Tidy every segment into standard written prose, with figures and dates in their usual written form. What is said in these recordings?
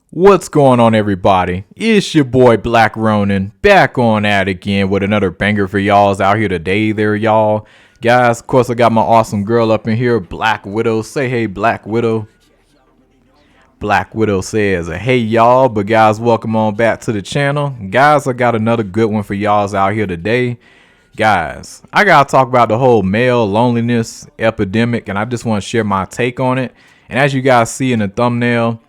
What's going on, everybody? It's your boy Black Ronin back on at again with another banger for y'all's out here today there, y'all. Guys, of course, I got my awesome girl up in here, Black Widow. Say hey, Black Widow. Black Widow says, hey, y'all. But guys, welcome on back to the channel. Guys, I got another good one for y'all's out here today. Guys, I gotta talk about the whole male loneliness epidemic, and I just want to share my take on it. And as you guys see in the thumbnail,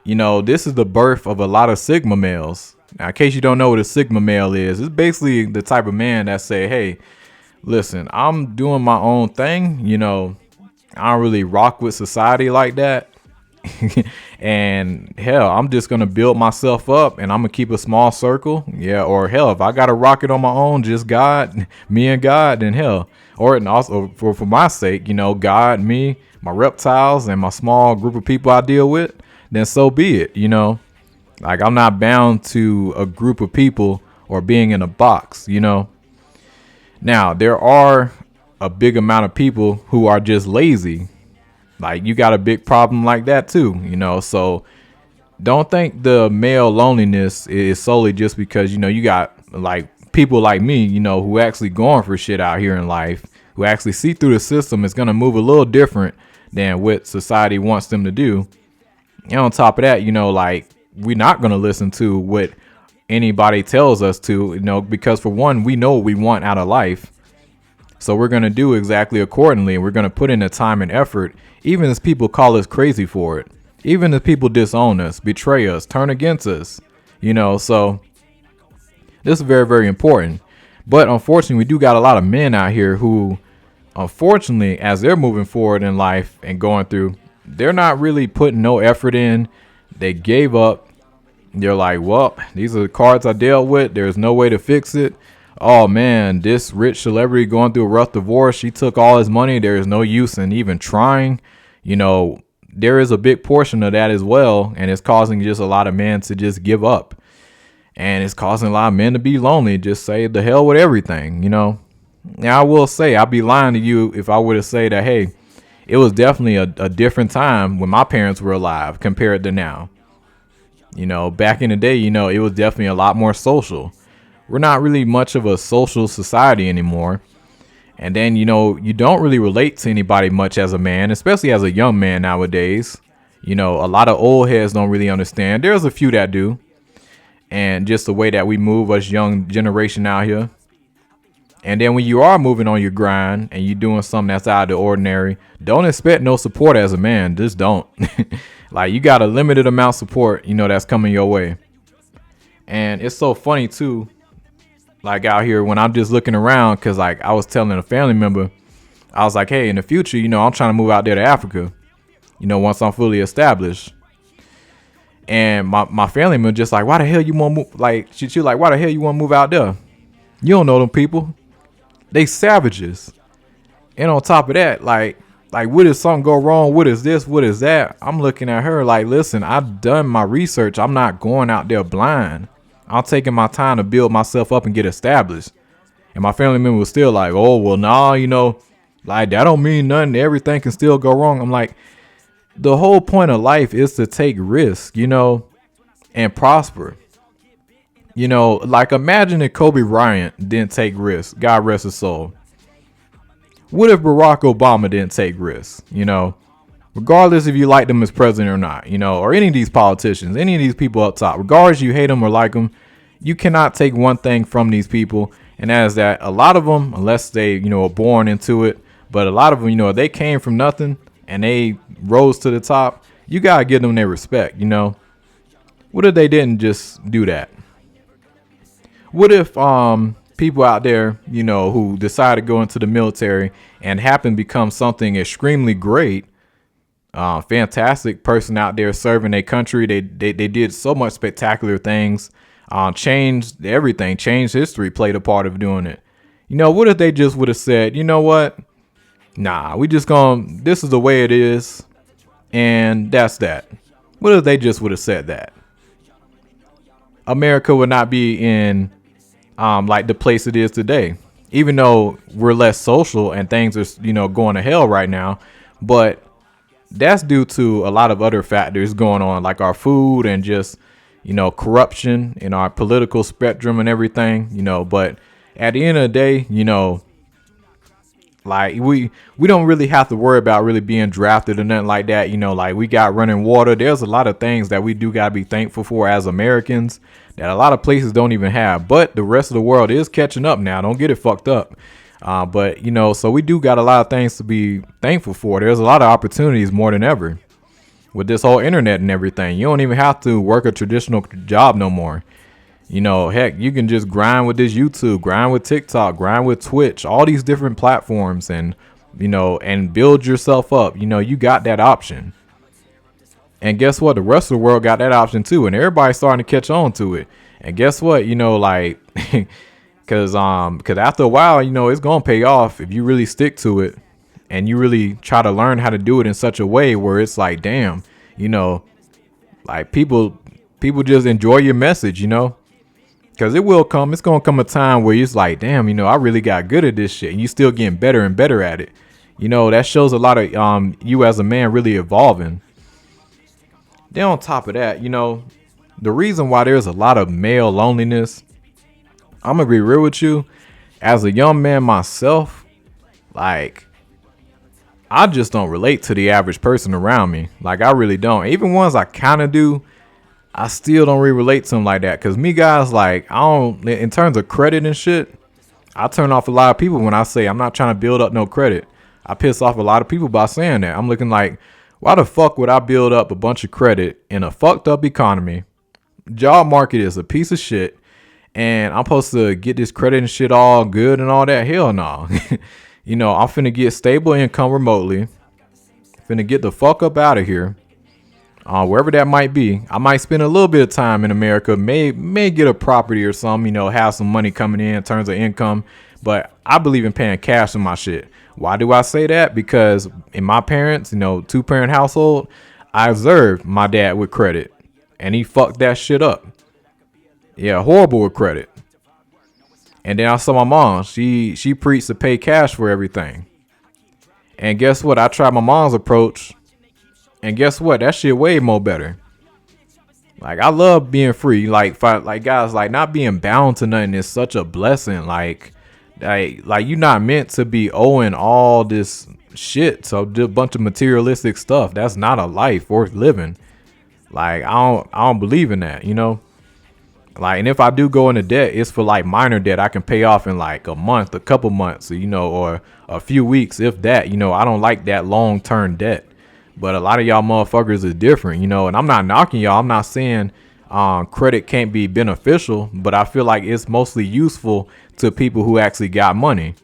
you know, this is the birth of a lot of Sigma males. Now, in case you don't know what a Sigma male is, it's basically the type of man that say, hey, listen, I'm doing my own thing. You know, I don't really rock with society like that. And hell, I'm just going to build myself up and I'm going to keep a small circle. Yeah. Or hell, if I got to rock it on my own, just God, me and God, then hell. Or and also for my sake, you know, God, me, my reptiles and my small group of people I deal with, then so be it, you know. Like, I'm not bound to a group of people or being in a box, you know. Now, there are a big amount of people who are just lazy. Like, you got a big problem like that too, you know. So don't think the male loneliness is solely just because, you know, you got like people like me, you know, who actually going for shit out here in life, who actually see through the system. Is going to move a little different than what society wants them to do. And on top of that, you know, like, we're not going to listen to what anybody tells us to, you know, because for one, we know what we want out of life. So we're going to do exactly accordingly. And we're going to put in the time and effort, even as people call us crazy for it, even as people disown us, betray us, turn against us, you know. So this is very, very important. But unfortunately, we do got a lot of men out here who, unfortunately, as they're moving forward in life and going through, they're not really putting no effort in. They gave up. They're like, well, these are the cards I dealt with. There's no way to fix it. Oh man, this rich celebrity going through a rough divorce. She took all his money. There is no use in even trying. You know, there is a big portion of that as well. And it's causing just a lot of men to just give up. And it's causing a lot of men to be lonely. Just say the hell with everything, you know. Now, I will say, I'd be lying to you if I were to say that, hey, it was definitely a different time when my parents were alive compared to now. You know, back in the day, you know, it was definitely a lot more social. We're not really much of a social society anymore. And then, you know, you don't really relate to anybody much as a man, especially as a young man nowadays. You know, a lot of old heads don't really understand. There's a few that do. And just the way that we move, us young generation out here. And then when you are moving on your grind and you're doing something that's out of the ordinary, don't expect no support as a man. Just don't. Like, you got a limited amount of support, you know, that's coming your way. And it's so funny too, like out here when I'm just looking around, because like I was telling a family member, I was like, hey, in the future, you know, I'm trying to move out there to Africa, you know, once I'm fully established. And my family member just like, why the hell you want to move? Like, she like, why the hell you want to move out there? You don't know them people. They savages. And on top of that, like what if something go wrong? What is this? What is that? I'm looking at her like, listen, I've done my research. I'm not going out there blind. I'm taking my time to build myself up and get established. And my family member was still like, oh, well, nah, you know, like that don't mean nothing. Everything can still go wrong. I'm like, the whole point of life is to take risks, you know, and prosper. You know, like imagine if Kobe Bryant didn't take risks. God rest his soul. What if Barack Obama didn't take risks? You know, regardless if you like them as president or not, you know, or any of these politicians, any of these people up top, regardless you hate them or like them, you cannot take one thing from these people. And that is that a lot of them, unless they, you know, are born into it, but a lot of them, you know, they came from nothing and they rose to the top. You got to give them their respect, you know. What if they didn't just do that? What if people out there, you know, who decide to go into the military and happen to become something extremely great, fantastic person out there serving their country. They did so much spectacular things, changed everything, changed history, played a part of doing it. You know, what if they just would have said, you know what? Nah, this is the way it is. And that's that. What if they just would have said that? America would not be in like the place it is today, even though we're less social and things are, you know, going to hell right now. But that's due to a lot of other factors going on, like our food and just, corruption in our political spectrum and everything, but at the end of the day, like we don't really have to worry about really being drafted or nothing like that. Like we got running water. There's a lot of things that we do gotta be thankful for as Americans that a lot of places don't even have. But the rest of the world is catching up now. Don't get it fucked up. But so we do got a lot of things to be thankful for. There's a lot of opportunities more than ever with this whole internet and everything. You don't even have to work a traditional job no more. Heck, you can just grind with this YouTube, grind with TikTok, grind with Twitch, all these different platforms, and and build yourself up. You got that option. And guess what? The rest of the world got that option too, and everybody's starting to catch on to it. And guess what? Like, because after a while, it's gonna pay off if you really stick to it, and you really try to learn how to do it in such a way where it's like, damn, like people just enjoy your message, because it will come. It's gonna come a time where it's like, damn, I really got good at this shit, and you still getting better and better at it. That shows a lot of you as a man really evolving. Then on top of that, the reason why there's a lot of male loneliness, I'm gonna be real with you, as a young man myself, like I just don't relate to the average person around me. Like I really don't. Even ones I kind of do, I still don't really relate to them like that. Cause me guys, like I don't, in terms of credit and shit, I turn off a lot of people when I say I'm not trying to build up no credit. I piss off a lot of people by saying that. I'm looking like, why the fuck would I build up a bunch of credit in a fucked up economy? Job market is a piece of shit. And I'm supposed to get this credit and shit all good and all that? Hell no. I'm finna get stable income remotely. Finna get the fuck up out of here. Wherever that might be. I might spend a little bit of time in America. May get a property or something, have some money coming in terms of income. But I believe in paying cash for my shit. Why do I say that? Because in my parents, 2-parent household, I observed my dad with credit. And he fucked that shit up. Yeah, horrible with credit. And then I saw my mom. She preached to pay cash for everything. And guess what? I tried my mom's approach. And guess what? That shit way more better. Like I love being free. Like guys, like not being bound to nothing is such a blessing. Like you're not meant to be owing all this shit. So just a bunch of materialistic stuff. That's not a life worth living. Like I don't believe in that, Like, and if I do go into debt, it's for like minor debt I can pay off in like a month, a couple months, or a few weeks, if that. I don't like that long-term debt. But a lot of y'all motherfuckers is different, and I'm not knocking y'all. I'm not saying credit can't be beneficial, but I feel like it's mostly useful to people who actually got money.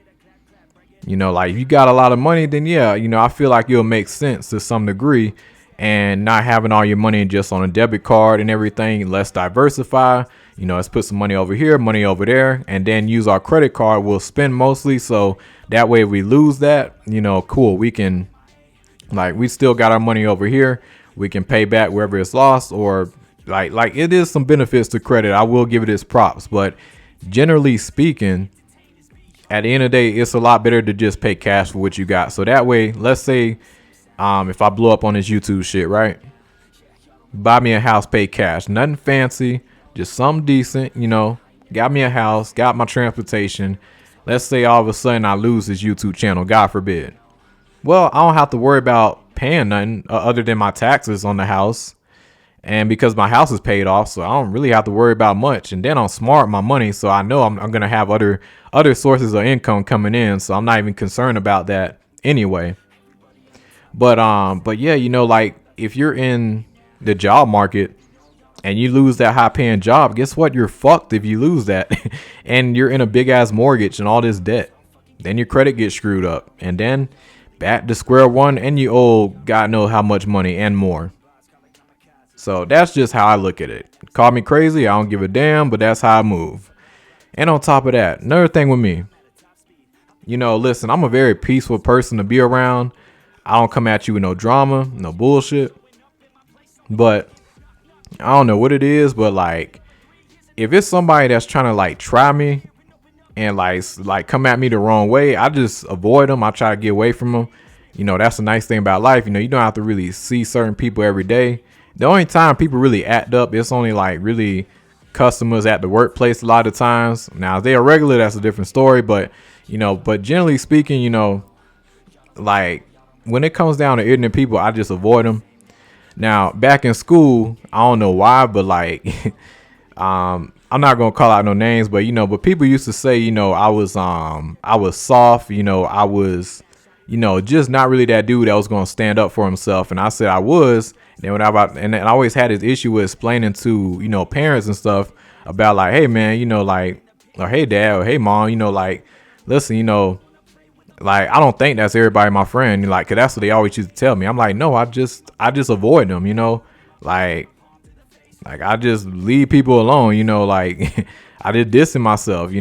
Like if you got a lot of money, then yeah, I feel like it'll make sense to some degree. And not having all your money just on a debit card and everything. Let's diversify. Let's put some money over here, money over there, and then use our credit card. We'll spend mostly. So that way if we lose that, cool. We can, like, we still got our money over here. We can pay back wherever it's lost, or like it is some benefits to credit. I will give it its props. But generally speaking, at the end of the day, it's a lot better to just pay cash for what you got. So that way, let's say, if I blow up on this YouTube shit, right? Buy me a house, pay cash. Nothing fancy, just something decent, Got me a house, got my transportation. Let's say all of a sudden I lose this YouTube channel, God forbid. Well, I don't have to worry about paying nothing other than my taxes on the house. And because my house is paid off, so I don't really have to worry about much. And then I'm smart with my money, so I know I'm going to have other sources of income coming in. So I'm not even concerned about that anyway. But yeah, like if you're in the job market and you lose that high paying job, guess what? You're fucked if you lose that. And you're in a big ass mortgage and all this debt. Then your credit gets screwed up, and then back to square one, and you owe God knows how much money and more. So that's just how I look at it. Call me crazy, I don't give a damn, but that's how I move. And on top of that, another thing with me, listen, I'm a very peaceful person to be around. I don't come at you with no drama, no bullshit. But I don't know what it is, but like if it's somebody that's trying to like try me and like come at me the wrong way, I just avoid them. I try to get away from them. That's the nice thing about life. You don't have to really see certain people every day. The only time people really act up, it's only like really customers at the workplace a lot of times. Now, if they are regular, that's a different story. But, but generally speaking, like when it comes down to ignorant people, I just avoid them. Now, back in school, I don't know why, but like, I'm not gonna call out no names, but but people used to say, I was soft, I was, just not really that dude that was gonna stand up for himself. And I said I was. And then and I always had this issue with explaining to, parents and stuff about like, hey man, like, or hey dad, or hey mom, like, listen, like, I don't think that's everybody my friend, like, cause that's what they always used to tell me. I'm like, no, I just avoid them, like I just leave people alone, like I just dissing myself,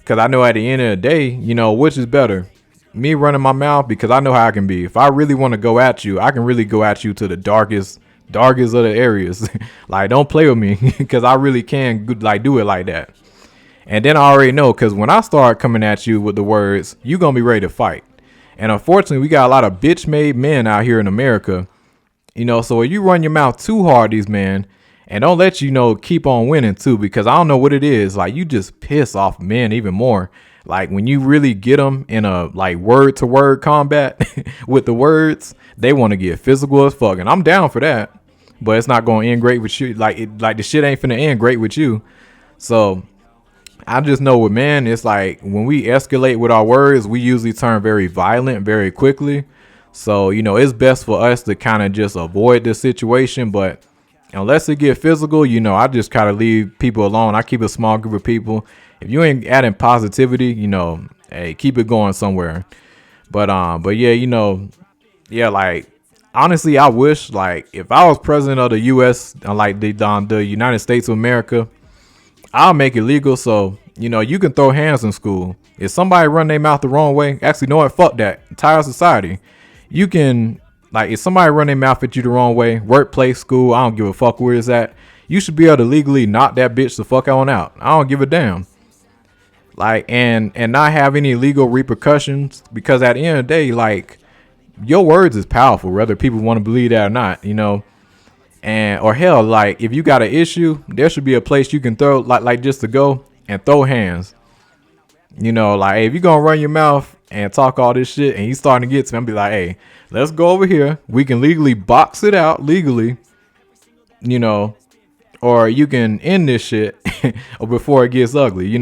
cause I know at the end of the day, which is better, me running my mouth, because I know how I can be. If I really want to go at you, I can really go at you to the darkest of the areas. Like, don't play with me, because I really can like do it like that. And then I already know, because when I start coming at you with the words, you gonna be ready to fight. And unfortunately, we got a lot of bitch made men out here in America, so if you run your mouth too hard, these men, and don't let keep on winning too, because I don't know what it is, like, you just piss off men even more. Like, when you really get them in a like word to word combat with the words, they want to get physical as fuck. And I'm down for that, but it's not going to end great with you. Like, the shit ain't finna end great with you. So I just know with men, it's like when we escalate with our words, we usually turn very violent very quickly. So, it's best for us to kind of just avoid this situation. But unless it get physical, I just kind of leave people alone. I keep a small group of people. If you ain't adding positivity, hey, keep it going somewhere. But yeah, like, honestly, I wish, like, if I was president of the U.S., like the United States of America, I'll make it legal so, you can throw hands in school. If somebody run their mouth the wrong way, actually, know what? Fuck that. Entire society. You can, like, if somebody run their mouth at you the wrong way, workplace, school, I don't give a fuck where it's at. You should be able to legally knock that bitch the fuck on out. I don't give a damn. Like, and not have any legal repercussions, because at the end of the day, like, your words is powerful, whether people want to believe that or not, and, or hell, like, if you got an issue, there should be a place you can throw, like just to go and throw hands, like, hey, if you're going to run your mouth and talk all this shit and you starting to get to me, I'm be like, hey, let's go over here. We can legally box it out legally, or you can end this shit or before it gets ugly,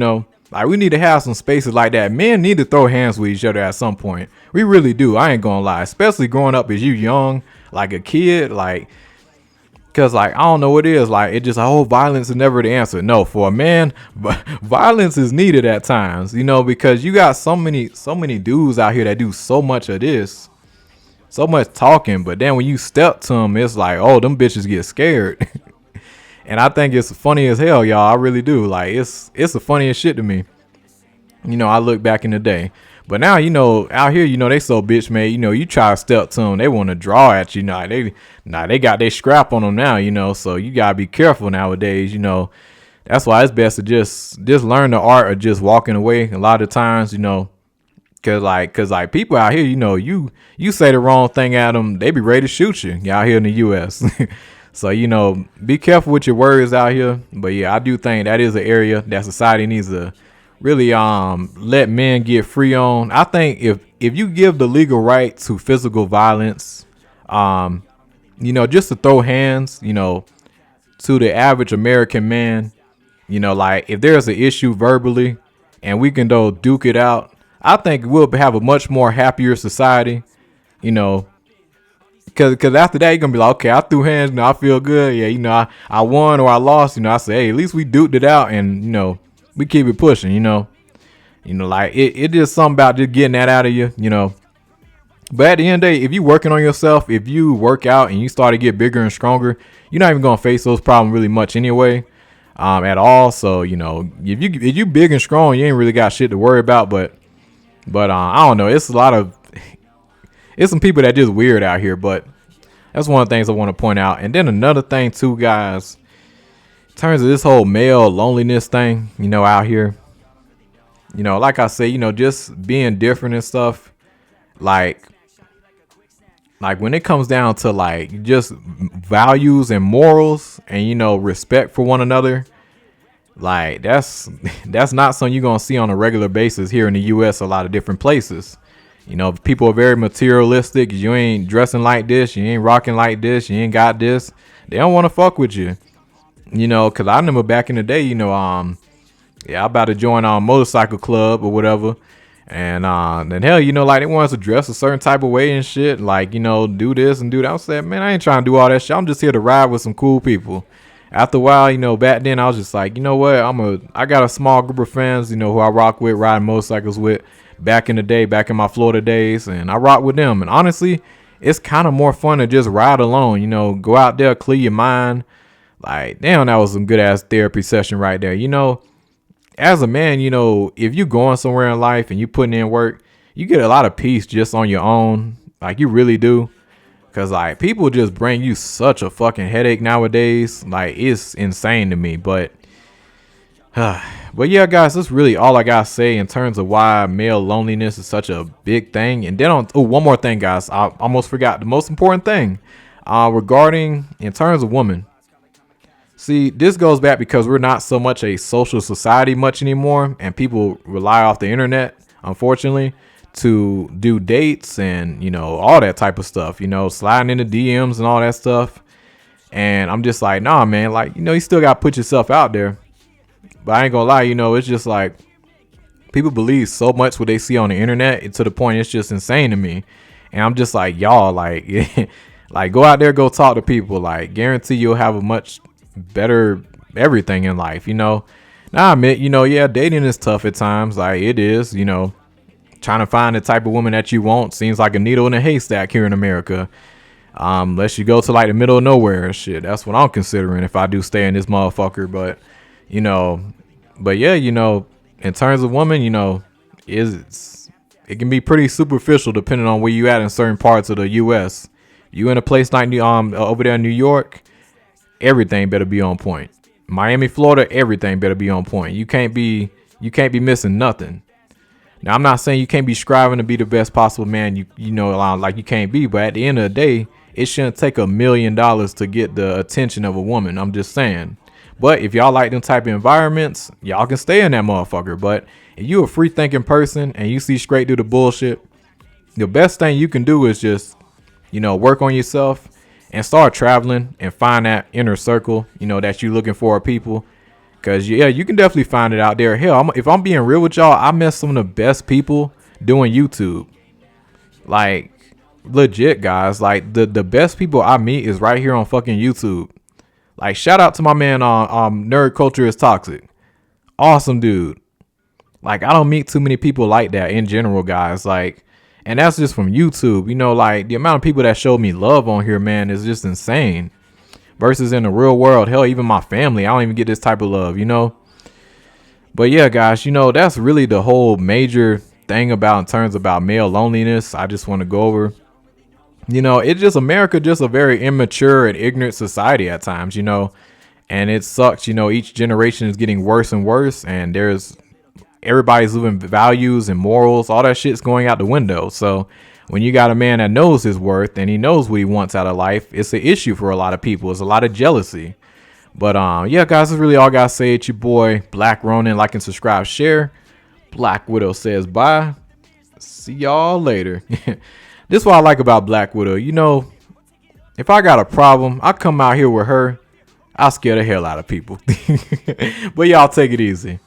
Like, we need to have some spaces like that. Men need to throw hands with each other at some point. We really do. I ain't gonna lie. Especially growing up as you young, like a kid, like, cause like, I don't know what it is. Like, it just, violence is never the answer. No, for a man, violence is needed at times, because you got so many dudes out here that do so much of this, so much talking. But then when you step to them, it's like, oh, them bitches get scared. And I think it's funny as hell, y'all. I really do. Like, it's the funniest shit to me. I look back in the day. But now, out here, they so bitch made, you try to step to them, they want to draw at you. They got their scrap on them now, so you got to be careful nowadays, That's why it's best to just learn the art of just walking away a lot of times, cause people out here, you say the wrong thing at them, they be ready to shoot you out here in the U.S. So, be careful with your words out here. But yeah, I do think that is an area that society needs to really let men get free on. I think if you give the legal right to physical violence, just to throw hands, to the average American man, like, if there's an issue verbally and we can go duke it out, I think we'll have a much more happier society, Cause after that, you're going to be like, okay, I threw hands, I feel good. Yeah, I won or I lost, I say, hey, at least we duked it out and, we keep it pushing, like it just something about just getting that out of you, But at the end of the day, if you working on yourself, if you work out and you start to get bigger and stronger, you're not even going to face those problems really much anyway, at all. So, if you big and strong, you ain't really got shit to worry about. But I don't know. It's some people that just weird out here, but that's one of the things I want to point out. And then another thing too, guys, in terms of this whole male loneliness thing, out here, like I say, just being different and stuff. Like, like when it comes down to like just values and morals and respect for one another, like that's not something you're gonna see on a regular basis here in the US. A lot of different places, people are very materialistic. You ain't dressing like this, you ain't rocking like this, you ain't got this, they don't want to fuck with you. Because I remember back in the day, yeah, I about to join a motorcycle club or whatever. And then hell, like they want us to dress a certain type of way and shit, like, do this and do that. I said, man, I ain't trying to do all that shit. I'm just here to ride with some cool people. After a while, back then I was just like, you know what? I got a small group of friends, who I rock with, riding motorcycles with back in the day, back in my Florida days, and I rock with them. And honestly, it's kind of more fun to just ride alone, go out there, clear your mind. Like, damn, that was some good ass therapy session right there. As a man, if you going somewhere in life and you putting in work, you get a lot of peace just on your own. Like, you really do. Cause like people just bring you such a fucking headache nowadays. Like, it's insane to me. But yeah, guys, that's really all I gotta say in terms of why male loneliness is such a big thing. And then one more thing, guys. I almost forgot the most important thing regarding in terms of women. See, this goes back because we're not so much a social society much anymore, and people rely off the internet, unfortunately, to do dates and, all that type of stuff, sliding into DMs and all that stuff. And I'm just like, nah, man, like, you still got to put yourself out there. But I ain't gonna lie, it's just like people believe so much what they see on the internet to the point it's just insane to me. And I'm just like, y'all, like, like go out there, go talk to people. Like, guarantee you'll have a much better everything in life. Now I admit, yeah, dating is tough at times. Like, it is, trying to find the type of woman that you want seems like a needle in a haystack here in America. Unless you go to like the middle of nowhere and shit. That's what I'm considering if I do stay in this motherfucker. But yeah, in terms of women, it can be pretty superficial depending on where you at in certain parts of the US. You in a place like over there in New York, everything better be on point. Miami, Florida, everything better be on point. You can't be missing nothing. Now, I'm not saying you can't be striving to be the best possible man like you can't be, but at the end of the day, it shouldn't take $1 million to get the attention of a woman. I'm just saying. But if y'all like them type of environments, y'all can stay in that motherfucker. But if you a free thinking person and you see straight through the bullshit, the best thing you can do is just, work on yourself and start traveling and find that inner circle, that you looking for people. Cause yeah, you can definitely find it out there. Hell, if I'm being real with y'all, I met some of the best people doing YouTube. Like, legit, guys. Like, the best people I meet is right here on fucking YouTube. Like, shout out to my man Nerd Culture is Toxic. Awesome dude. Like, I don't meet too many people like that in general, guys. Like, and that's just from YouTube. Like, the amount of people that show me love on here, man, is just insane. Versus in the real world, hell, even my family, I don't even get this type of love, But yeah, guys, that's really the whole major thing in terms about male loneliness. I just want to go over. It's just America, just a very immature and ignorant society at times, and it sucks. Each generation is getting worse and worse, and everybody's losing values and morals. All that shit's going out the window. So when you got a man that knows his worth and he knows what he wants out of life, it's an issue for a lot of people. It's a lot of jealousy. But yeah, guys, that's really all I gotta say. It's your boy Black Ronin. Like and subscribe, share. Black Widow says bye. See y'all later. This is what I like about Black Widow. If I got a problem, I come out here with her, I'll scare the hell out of people. But y'all take it easy.